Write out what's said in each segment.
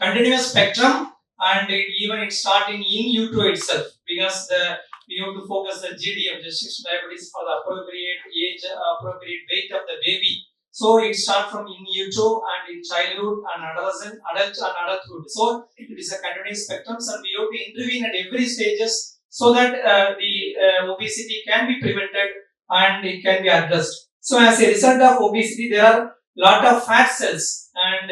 continuous spectrum, and even it starting in utero itself, because we have to focus the GDM, gestational diabetes, for the appropriate age, appropriate weight of the baby. So it starts from in utero and in childhood and adolescent, adult and adulthood. So it is a continuous spectrum, and we have to intervene at every stages so that the obesity can be prevented and it can be addressed. So as a result of obesity, there are lot of fat cells and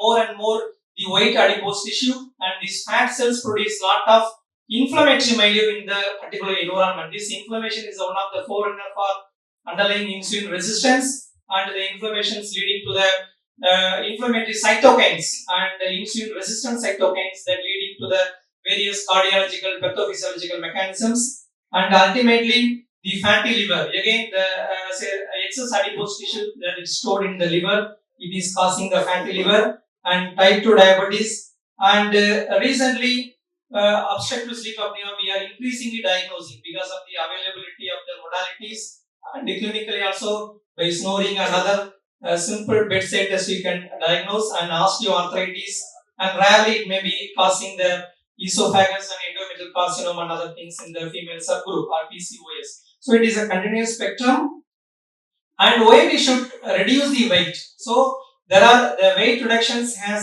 more and more the white adipose tissue, and these fat cells produce lot of inflammatory milieu in the particular environment. This inflammation is one of the forerunner for underlying insulin resistance, and the inflammation is leading to the inflammatory cytokines and the insulin resistant cytokines that leading to the various cardiological pathophysiological mechanisms, and ultimately the fatty liver. Again, the excess adipose tissue that is stored in the liver, it is causing the fatty liver and type 2 diabetes. And recently, obstructive sleep apnea we are increasingly diagnosing because of the availability of the modalities, and clinically also by snoring and other simple bedside tests we can diagnose, and osteoarthritis, and rarely it may be causing the esophagus and endometrial carcinoma and other things in the female subgroup or PCOS. So it is a continuous spectrum. And why we should reduce the weight? So there are the weight reductions have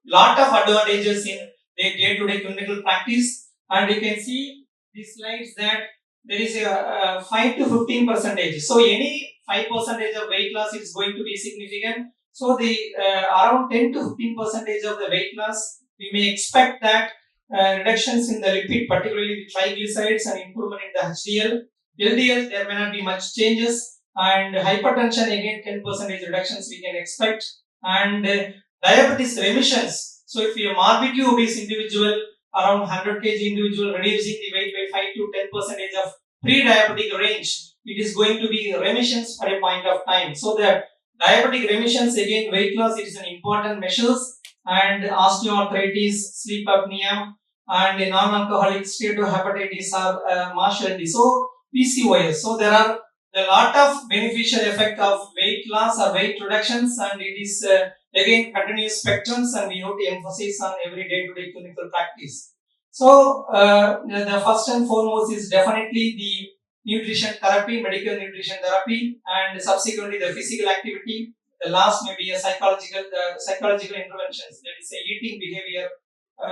lot of advantages in their day-to-day clinical practice, and you can see these slides that there is a 5 to 15 percentage. So any 5 percentage of weight loss is going to be significant. So the around 10 to 15 percentage of the weight loss, we may expect that reductions in the lipid, particularly the triglycerides, and improvement in the HDL. LDL, there may not be much changes, and hypertension, again 10% reductions we can expect, and diabetes remissions. So if you are morbidly obese individual, around 100 kg individual, reducing the weight by 5 to 10% of pre-diabetic range, it is going to be remissions for a point of time. So the diabetic remissions, again weight loss, it is an important measures, and osteoarthritis, sleep apnea, and non-alcoholic steatohepatitis are marshalled. So PCOS. So there are a lot of beneficial effect of weight loss or weight reductions, and it is again continuous spectrums, and we have to emphasize on every day-to-day clinical practice. So the first and foremost is definitely the nutrition therapy, medical nutrition therapy, and subsequently the physical activity. The last may be a psychological interventions, that is a eating behavior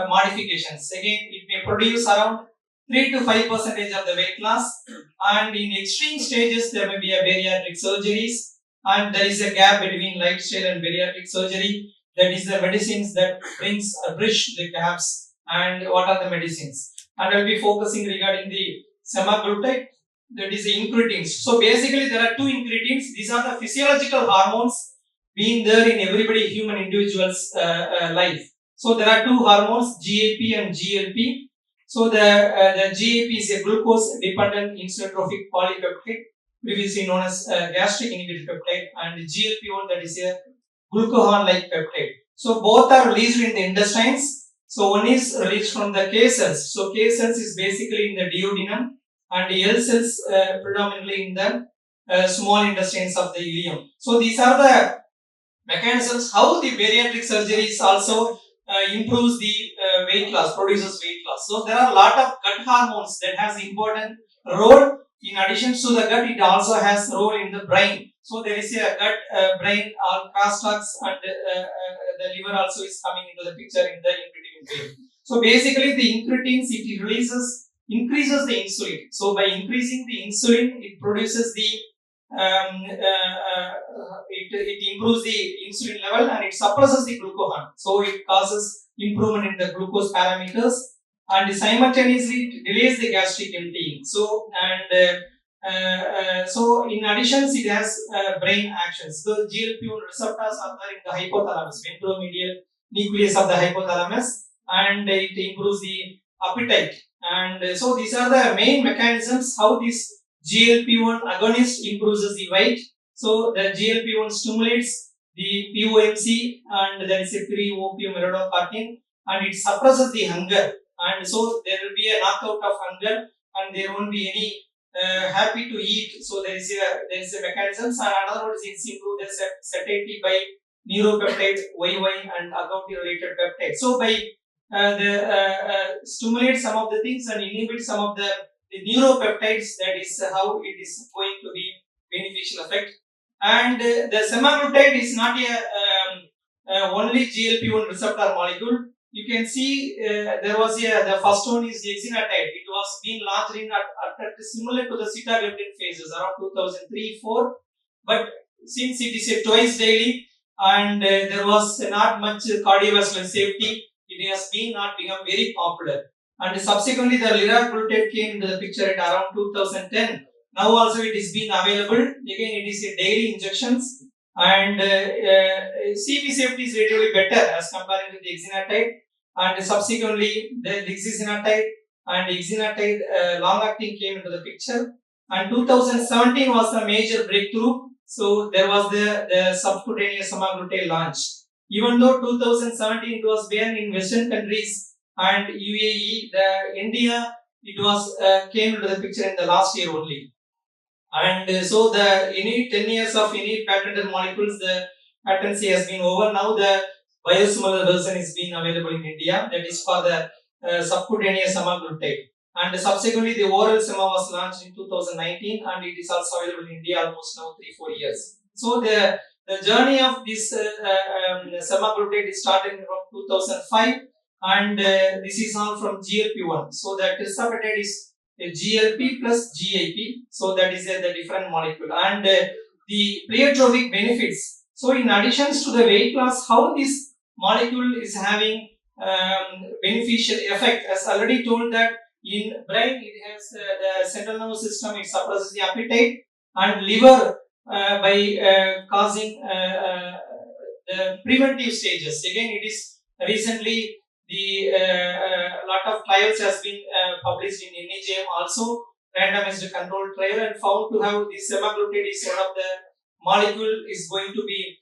modifications. Again, it may produce around 3 to 5% of the weight loss, and in extreme stages there may be a bariatric surgeries, and there is a gap between lifestyle and bariatric surgery. That is the medicines that bridge the gaps. And what are the medicines? And I will be focusing regarding the semaglutide, that is the incretins. So basically there are two incretins. These are the physiological hormones being there in everybody, human individual's life. So there are two hormones, GAP and GLP. So the GAP is a glucose dependent insulin-trophic polypeptide, previously known as gastric inhibitor peptide, and GLP-1, that is a glucagon-like peptide. So both are released in the intestines. So one is released from the K cells. So K cells is basically in the duodenum, and L cells predominantly in the small intestines of the ileum. So these are the mechanisms how the bariatric surgery is also improves the weight loss, produces weight loss. So there are a lot of gut hormones that has important role. In addition to the gut, it also has role in the brain. So there is a gut brain crosstalks, and the liver also is coming into the picture in the incretin way. So basically the incretins, it increases the insulin. So by increasing the insulin, it produces the it improves the insulin level, and it suppresses the glucagon. So it causes improvement in the glucose parameters, and simultaneously it delays the gastric emptying. So so in addition, it has brain actions. So GLP-1 receptors are there in the hypothalamus, ventromedial nucleus of the hypothalamus, and it improves the appetite. And so these are the main mechanisms how this GLP-1 agonist improves the weight. So the GLP-1 stimulates the POMC, and there is a pre-opium merodocartin, and it suppresses the hunger, and so there will be a knockout of hunger, and there won't be any happy to eat. So there is a mechanism. So in other words, it's improve the satiety by neuropeptide YY and agouti related peptide. So by stimulate some of the things and inhibit some of the neuropeptides, that is how it is going to be beneficial effect. And the semaglutide is not a only GLP-1 receptor molecule. You can see there was the first one is exenatide. It was being launched at similar to the sitagliptin phases around 2003-4, but since it is a twice daily and there was not much cardiovascular safety, it has been not become very popular. And subsequently, the liraglutide came into the picture at around 2010. Now also it is being available. Again, it is a daily injections, and CV safety is relatively better as compared to the exenatide. And subsequently, the lixisenatide and exenatide long-acting came into the picture. And 2017 was the major breakthrough. So there was the subcutaneous semaglutide launch. Even though 2017 it was banned in Western countries and UAE, the India it was came into the picture in the last year only. And so the any 10 years of any patented molecules, the patency has been over. Now the biosimilar version is being available in India. That is for the subcutaneous semaglutide. And subsequently, the oral sema was launched in 2019, and it is also available in India almost now 3-4 years. So the journey of this semaglutide is starting from 2005, and this is all from GLP-1. So the tirzepatide is a GLP plus GIP, so that is the different molecule. And the pleiotropic benefits. So in addition to the weight loss, how this molecule is having beneficial effect, as already told that in brain it has the central nervous system, it suppresses the appetite, and liver by causing the preventive stages. Again, it is recently the lot of trials has been published in NEJM also, randomized controlled trial, and found to have the semaglutide is one of the molecule is going to be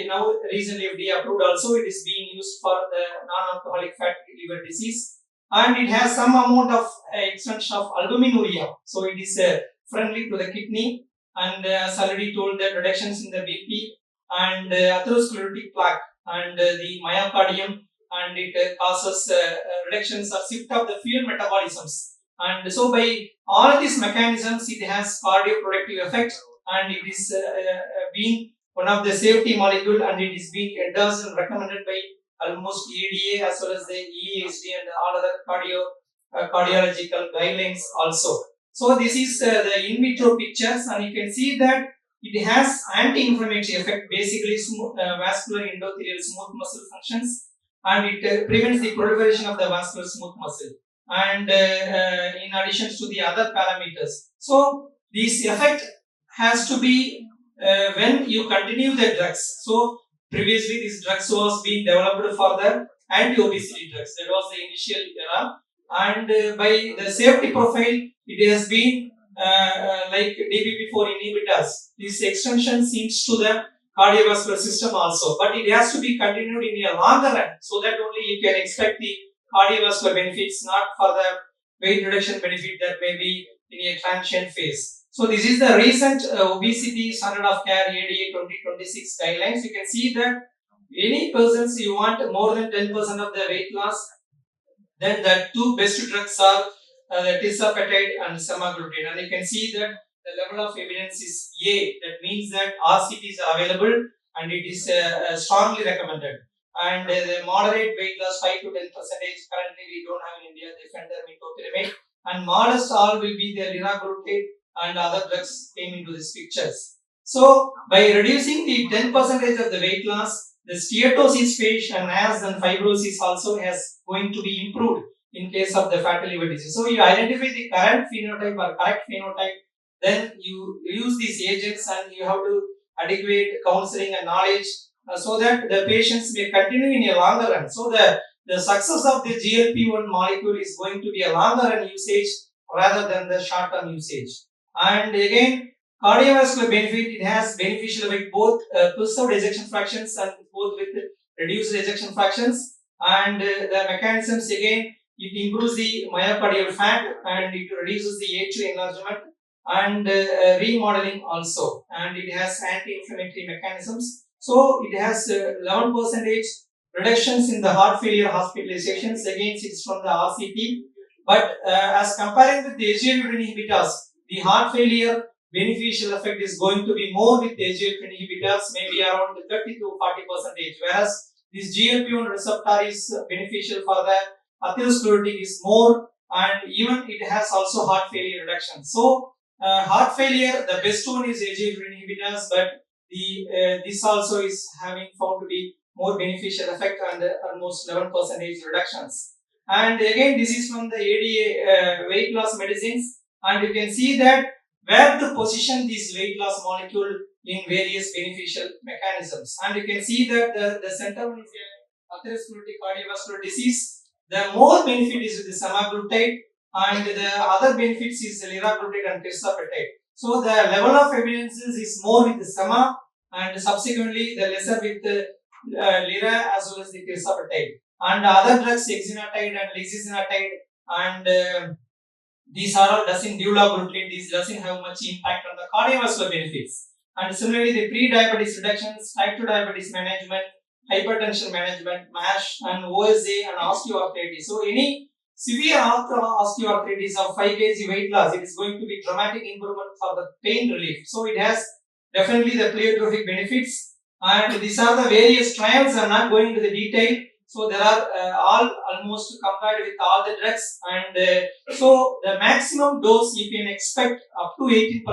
now recently FDA approved also. It is being used for the non-alcoholic fatty liver disease, and it has some amount of extension of albuminuria, so it is friendly to the kidney, and as already told that reductions in the BP and atherosclerotic plaque and the myocardium, and it causes reductions or shift of the fuel metabolisms. And so by all these mechanisms, it has cardioprotective effect, and it is being one of the safety molecule, and it is being endorsed and recommended by almost EDA as well as the EASD and all other cardiological guidelines also. So this is the in vitro pictures, and you can see that it has anti-inflammatory effect, basically vascular endothelial smooth muscle functions, and it prevents the proliferation of the vascular smooth muscle, and in addition to the other parameters. So this effect has to be when you continue the drugs. So previously this drugs was being developed for the anti-obesity drugs. That was the initial era, and by the safety profile, it has been like DPP-4 inhibitors. This extension seems to the cardiovascular system also, but it has to be continued in a longer run, so that only you can expect the cardiovascular benefits, not for the weight reduction benefit that may be in a transient phase. So this is the recent obesity standard of care ADA 2026 guidelines. You can see that any persons you want more than 10% of the weight loss, then the two best drugs are the tirzepatide and semaglutide, and you can see that the level of evidence is A. That means that RCTs are available and it is strongly recommended. And the moderate weight loss 5 to 10% currently we don't have in India, the fentermine, and modest all will be the liraglutide and other drugs came into these pictures. So by reducing the 10% of the weight loss, the steatosis phase and as and fibrosis also has going to be improved in case of the fatty liver disease. So you identify the current phenotype or correct phenotype, then you use these agents and you have to adequate counseling and knowledge so that the patients may continue in a longer run. So the success of the GLP-1 molecule is going to be a longer run usage rather than the short term usage. And again, cardiovascular benefit, it has beneficial with both preserved ejection fractions and both with reduced ejection fractions, and the mechanisms again, it improves the myocardial fat and it reduces the atrial enlargement and remodeling also, and it has anti-inflammatory mechanisms So it has 11% reductions in the heart failure hospitalizations. Again, it's from the RCT. But as comparing with the SGLT2 inhibitors, the heart failure beneficial effect is going to be more with SGLT2 inhibitors, maybe around 30 to 40%, whereas this GLP-1 receptor is beneficial for the atherosclerotic is more, and even it has also heart failure reduction. So heart failure, the best one is SGLT2 inhibitors, but this also is having found to be more beneficial effect and almost 11% reductions. And again, this is from the ADA weight loss medicines, and you can see that where to position this weight loss molecule in various beneficial mechanisms. And you can see that the center one is atherosclerotic cardiovascular disease. The more benefit is with the semaglutide, and the other benefits is liraglutide and tirzepatide. So the level of evidences is more with the sema, and subsequently the lesser with the lira as well as the tirzepatide. And other drugs, exenatide and lixisenatide, and these are all doesn't dulaglutide. These doesn't have much impact on the cardiovascular benefits. And similarly, the pre-diabetes reductions, type 2 diabetes management, hypertension management, MASH, and OSA and osteoarthritis. So any severe osteoarthritis of 5 kg weight loss, it is going to be dramatic improvement for the pain relief. So it has definitely the pleiotropic benefits, and these are the various trials. I am not going into the detail. So there are all almost compared with all the drugs, and so the maximum dose you can expect up to 18%,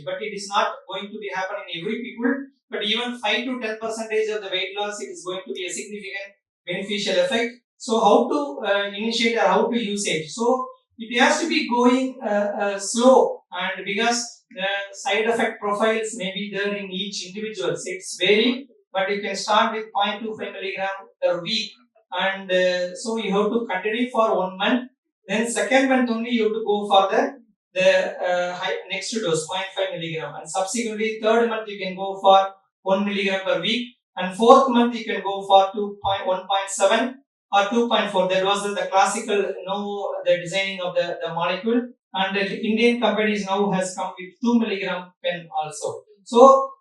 but it is not going to be happen in every people. But even 5 to 10% of the weight loss, it is going to be a significant beneficial effect. So how to initiate or how to use it? So it has to be going slow, and because the side effect profiles may be there in each individual, so it's varying. But you can start with 0.25 milligram per week, and so you have to continue for 1 month. Then second month only you have to go for the next dose 0.5 milligram, and subsequently third month you can go for 1 milligram per week, and fourth month you can go for 1.7 or 2.4. That was the classical the designing of the molecule, and the Indian companies now has come with 2 milligram pen also. So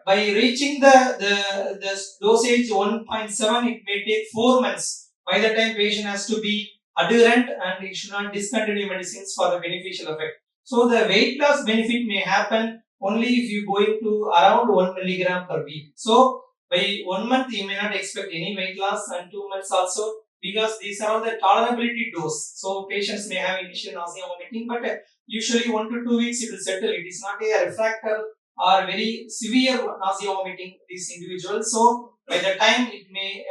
by reaching the dosage 1.7, it may take 4 months. By the time patient has to be adherent, and it should not discontinue medicines for the beneficial effect. So the weight loss benefit may happen only if you go into around 1 milligram per week. So by 1 month you may not expect any weight loss, and 2 months also, because these are all the tolerability dose. So patients may have initial nausea, vomiting, but usually 1 to 2 weeks it will settle. It is not a refractor or very severe nausea vomiting these individuals. So by the time it may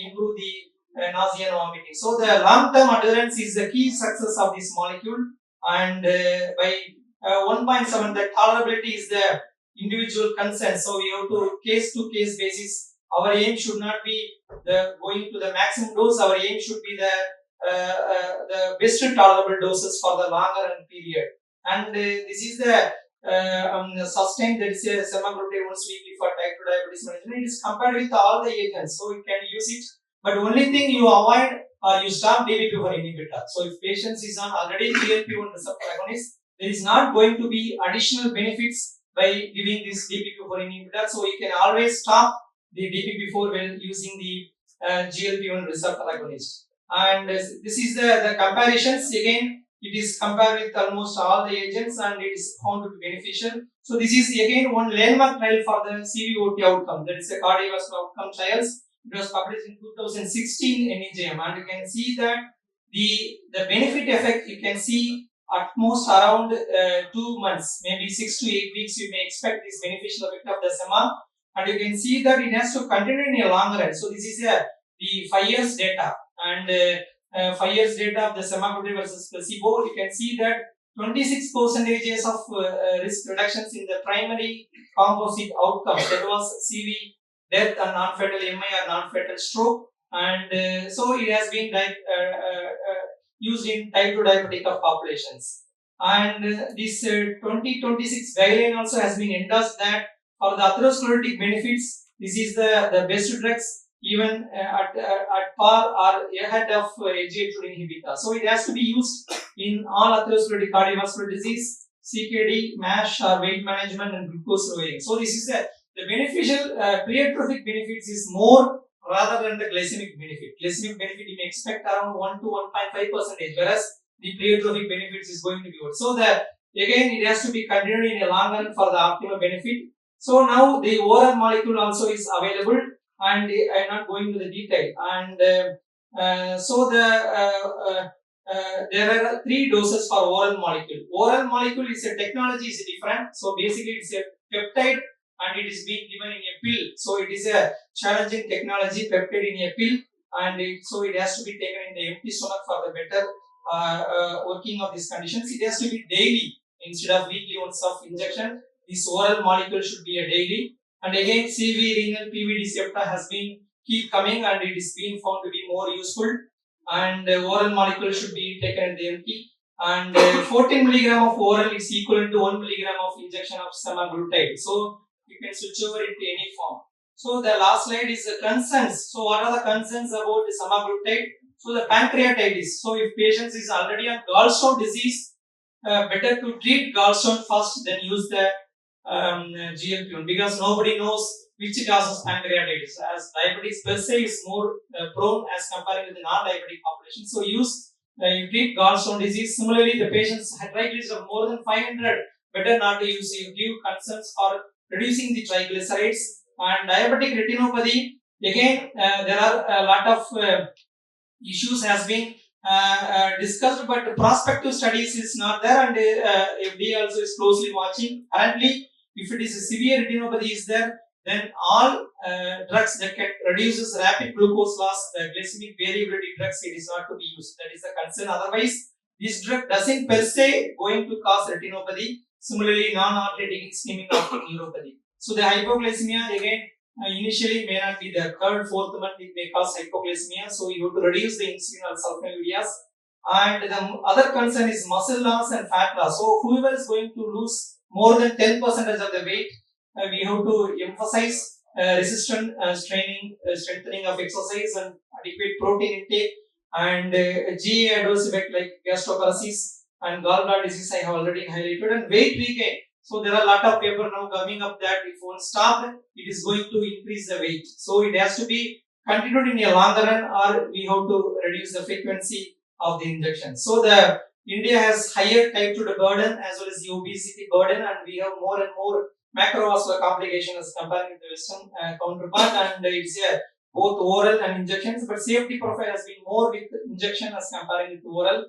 improve the nausea and vomiting. So the long term adherence is the key success of this molecule, and by 1.7, the tolerability is the individual consent. So we have to case basis. Our aim should not be the going to the maximum dose. Our aim should be the best tolerable doses for the longer run period. And this is the sustained, that is a semaglutide once weekly for type 2 diabetes management. It is compared with all the agents, so you can use it. But only thing you avoid or you stop DPP-4 inhibitor. So if patients is on already GLP-1 receptor agonist, there is not going to be additional benefits by giving this DPP-4 inhibitor. So you can always stop the DPP-4 when using the GLP-1 receptor agonist. And this is the comparisons. Again, it is compared with almost all the agents, and it is found to be beneficial. So this is again one landmark trial for the CVOT outcome. That is the cardiovascular outcome trials. It was published in 2016 in NEJM, and you can see that the benefit effect you can see at most around 2 months, maybe 6 to 8 weeks. You may expect this beneficial effect of the SEMA, and you can see that it has to continue in a long run. So this is the 5 years data, and 5 years data of the semaglutide versus placebo. You can see that 26% of risk reductions in the primary composite outcomes. That was CV death and non-fatal MI or non-fatal stroke, and so it has been used in type 2 diabetic populations. And this 2026 guideline also has been endorsed that for the atherosclerotic benefits, this is the best drugs, even at par or ahead of SGLT2 inhibitor. So it has to be used in all atherosclerotic cardiovascular disease, CKD, MASH or weight management and glucose lowering. So this is the the beneficial pleiotropic benefits is more rather than the glycemic benefit. Glycemic benefit you may expect around 1 to 1.5%, whereas the pleiotropic benefits is going to be what. So that again it has to be continued in a long run for the optimal benefit. So now the oral molecule also is available, and I am not going to the detail. And there are 3 doses for oral molecule. Oral molecule is a technology is different. So basically it's a peptide and it is being given in a pill. So it is a challenging technology, peptide in a pill, and so it has to be taken in the empty stomach for the better working of these conditions. It has to be daily instead of weekly once of injection. This oral molecule should be a daily. And again, CV, renal, PVD septa has been keep coming, and it is being found to be more useful. And oral molecule should be taken in the empty. And 14 milligram of oral is equivalent to 1 milligram of injection of semaglutide. So you can switch over into any form. So the last slide is the concerns. So what are the concerns about the semaglutide? So the pancreatitis. So if patient is already on gallstone disease, better to treat gallstone first, then use the GLP-1, because nobody knows which causes pancreatitis, as diabetes per se is more prone as compared with the non-diabetic population. So you treat gallstone disease. Similarly, the patients had triglycerides of more than 500, better not to use. You give concerns for reducing the triglycerides. And diabetic retinopathy, again there are a lot of issues has been discussed, but prospective studies is not there, and FDA also is closely watching. Currently, if it is a severe retinopathy is there, then all drugs that can reduces rapid glucose loss, the glycemic variability drugs, it is not to be used. That is the concern. Otherwise, this drug doesn't per se going to cause retinopathy. Similarly, non-arteritic ischemic optic neuropathy. So the hypoglycemia again initially may not be there. Third, fourth month it may cause hypoglycemia. So you have to reduce the insulin or sulfonylureas. And the other concern is muscle loss and fat loss. So whoever is going to lose more than 10% of the weight, we have to emphasize resistant strengthening of exercise and adequate protein intake, and GI adverse effect like gastroparesis and gallbladder disease I have already highlighted, and weight regain. So there are a lot of paper now coming up that if one stopped, it is going to increase the weight. So it has to be continued in a longer run, or we have to reduce the frequency of the injection. So the India has higher type 2 burden as well as the obesity burden, and we have more and more macrovascular complications as compared with the Western counterpart, and it's both oral and injections, but safety profile has been more with injection as compared with oral,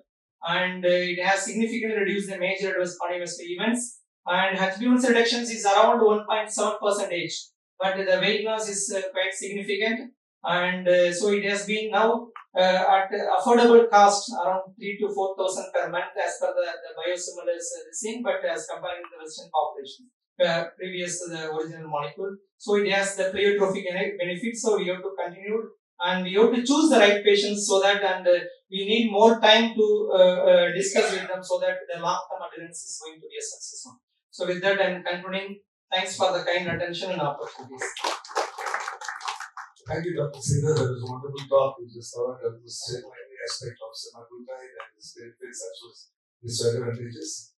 and it has significantly reduced the major adverse cardiovascular events. And HbA1c reductions is around 1.7%, but the weight loss is quite significant, and so it has been now at affordable cost around 3 to 4,000 per month as per the biosimilars seen, but as compared with the Western population. Previous to the original molecule. So it has the pleiotropic benefits. So we have to continue, and we have to choose the right patients, so that, and we need more time to discuss with them, so that the long-term adherence is going to be a success. So with that, I am concluding. Thanks for the kind attention and opportunities. Thank you, Dr. Sridhar. That was a wonderful talk. We just covered almost every aspect of semaglutide and its benefits as well as its advantages.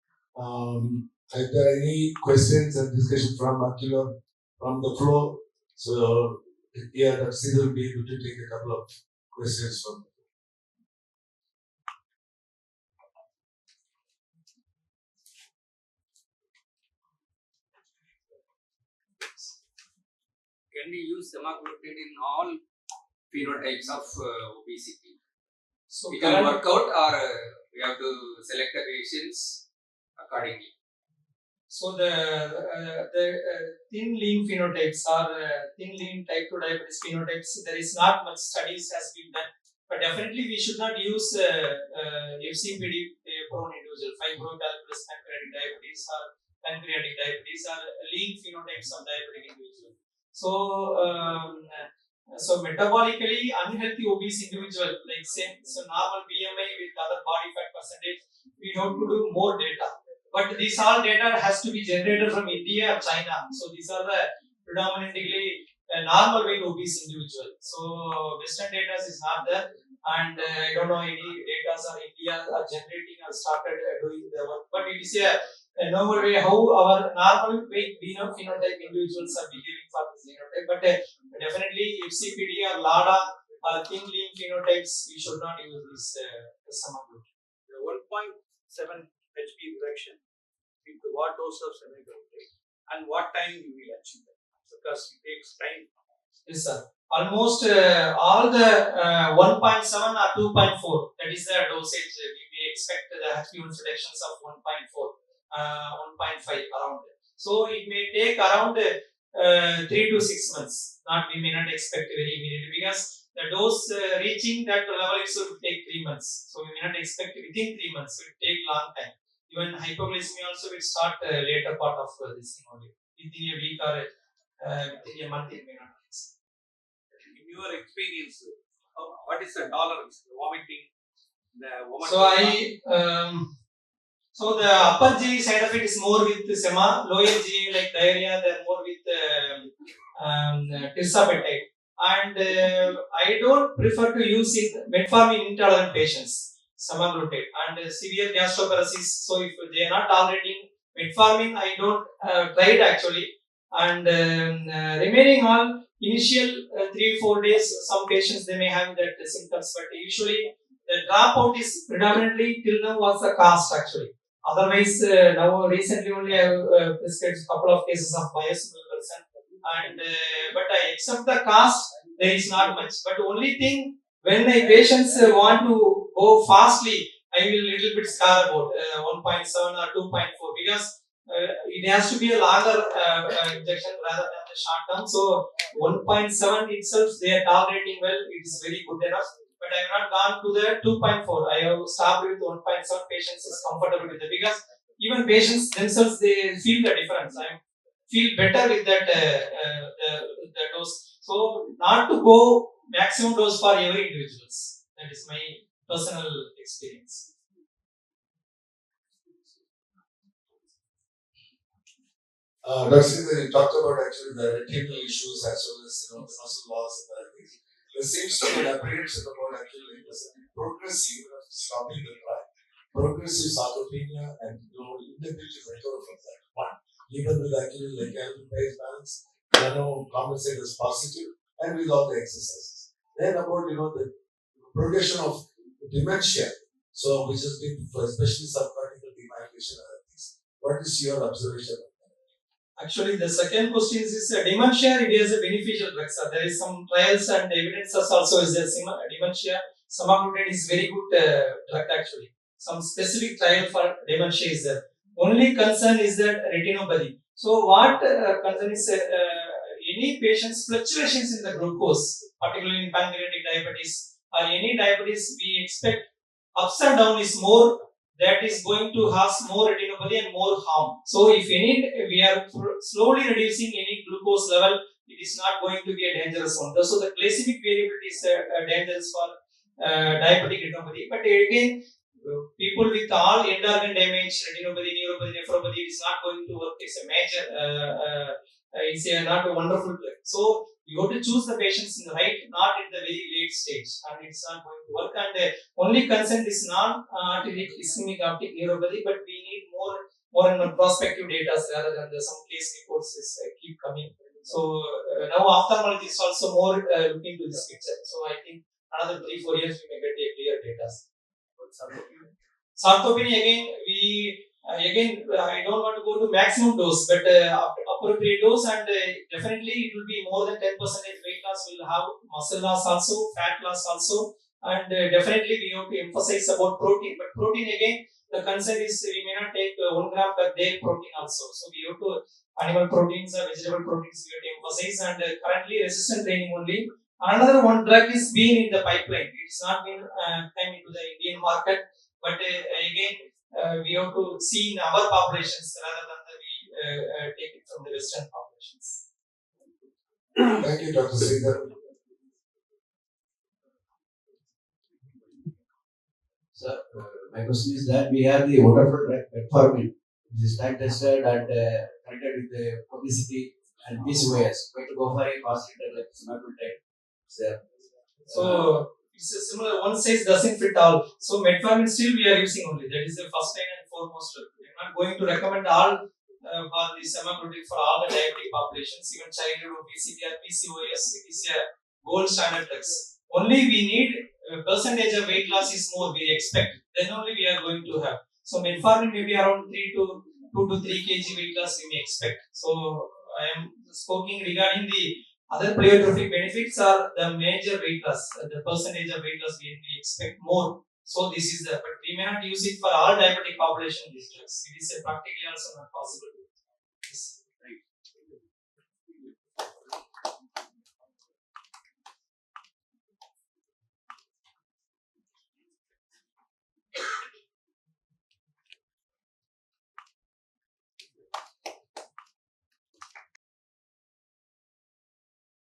If there are any questions and discussion from Akila from the floor, so yeah, Dr. Sridhar will be able to take a couple of questions from. Can we use semaglutide in all phenotypes of obesity? So we can work out, or we have to select the patients accordingly. So the thin lean phenotypes or thin lean type 2 diabetes phenotypes, there is not much studies has been done, but definitely we should not use FCPD prone individual, fibrocarditis, pancreatic diabetes or pancreatic diabetes or lean phenotypes of diabetic individual. So metabolically unhealthy obese individual, like say, so normal BMI with other body fat percentage, we have to do more data. But these all data has to be generated from India or China. So these are the predominantly normal weight obese individual. So Western data is not there, and I don't know any data or India are generating or started doing the work. But it is a normal way how our normal weight phenotype individuals are behaving for this phenotype. But definitely FCPD or LADA or thin lean phenotypes, we should not use this semaglutide. The 1.7 HP reduction with what dose of semaglutide and what time you will achieve that, because it takes time. Yes, sir. Almost all the 1.7 or 2.4, that is the dosage. We may expect the HbA1c reductions of 1.4, 1.5 around. So it may take around 3 to 6 months. We may not expect very immediately, because the dose reaching that level it should take 3 months. So we may not expect within 3 months. It will take long time. Even hypoglycemia also will start later part of this thing only. Within a week or within a month it may not. In your experience, what is the tolerance? The vomiting, So the upper GI side of it is more with sema, lower GI like diarrhea, they are more with tirzepatide. And I don't prefer to use in metformin intolerant patients, semaglutide, and severe gastroparesis. So if they are not tolerating metformin, I don't try it actually. And remaining all initial 3-4 days, some patients they may have that symptoms, but usually the dropout is predominantly till now was the cost actually. Otherwise, now recently only I have prescribed a couple of cases of biosimilar version, and but I accept the cost. There is not much, but only thing when my patients want to go fastly, I will little bit scare about 1.7 or 2.4, because it has to be a longer injection rather than the short term. So 1.7 itself they are tolerating well. It is very good enough. But I have not gone to the 2.4. I have stopped with 1.7. Patients is comfortable with it, because even patients themselves they feel the difference. I feel better with that the dose. So not to go maximum dose for every individuals. That is my personal experience. Dr. Sridhar, you talked about actually the retinal issues as well as the muscle loss and other things. There seems to be an apprehension about actually progressive stopping the trial. Progressive sarcopenia and inability to recover from that. One, even with actually like calorie-based balance, compensate as positive, and with all the exercises. Then about the progression of dementia, so which has been for especially subcortical demyelination and other things. What is your observation? Actually, the second question is dementia. It is a beneficial drug. So there is some trials and evidences also is there. Dementia, semaglutide is very good drug actually. Some specific trial for dementia is there. Only concern is that retinopathy. So what concern is any patient's fluctuations in the glucose, particularly in pancreatic diabetes or any diabetes, we expect ups and down is more. That is going to cause more retinopathy and more harm. So if we are slowly reducing any glucose level, it is not going to be a dangerous one. So the glycemic variability is dangerous for diabetic retinopathy. But again, people with all end organ damage, retinopathy, neuropathy, nephropathy, it is not going to work. It's a major, it's not a wonderful drug. So you have to choose the patients in the right, not at the very late stage, and it's not going to work. And only concern is non-arteritic ischemic optic neuropathy, but we need more and more prospective data rather than some case reports keep coming. So now ophthalmology is also more looking to this picture. So I think another 3-4 years we may get a clear data. Sarcopenia again, I don't want to go to maximum dose, but appropriate dose, and definitely it will be more than 10% weight loss. Will have muscle loss also, fat loss also, and definitely we have to emphasize about protein. But protein again, the concern is we may not take 1 gram per day protein also. So we have to animal proteins or vegetable proteins we have to emphasize, and currently resistant training only. Another one drug is being in the pipeline. It is not been come into the Indian market, but again we have to see in our populations rather than we take it from the Western populations. Thank you, Dr. Sridhar. Sir, my question is that we have the wonderful drug metformin, which is time tested and connected with the obesity and PCOS. Why to go for a cost leader like semaglutide? So it's a similar, one size doesn't fit all. So metformin still we are using only. That is the first line and foremost. We are not going to recommend all for the semaglutide for all the diabetic populations, even childhood obesity or PCOS. It is a gold standard drugs. Only we need percentage of weight loss is more we expect. Then only we are going to have. So metformin may be around 2 to 3 kg weight loss we may expect. So I am speaking regarding the other pleiotropic benefits are the major weight loss. The percentage of weight loss we expect more. So this is the, but we may not use it for all diabetic population these drugs. It is practically also not possible.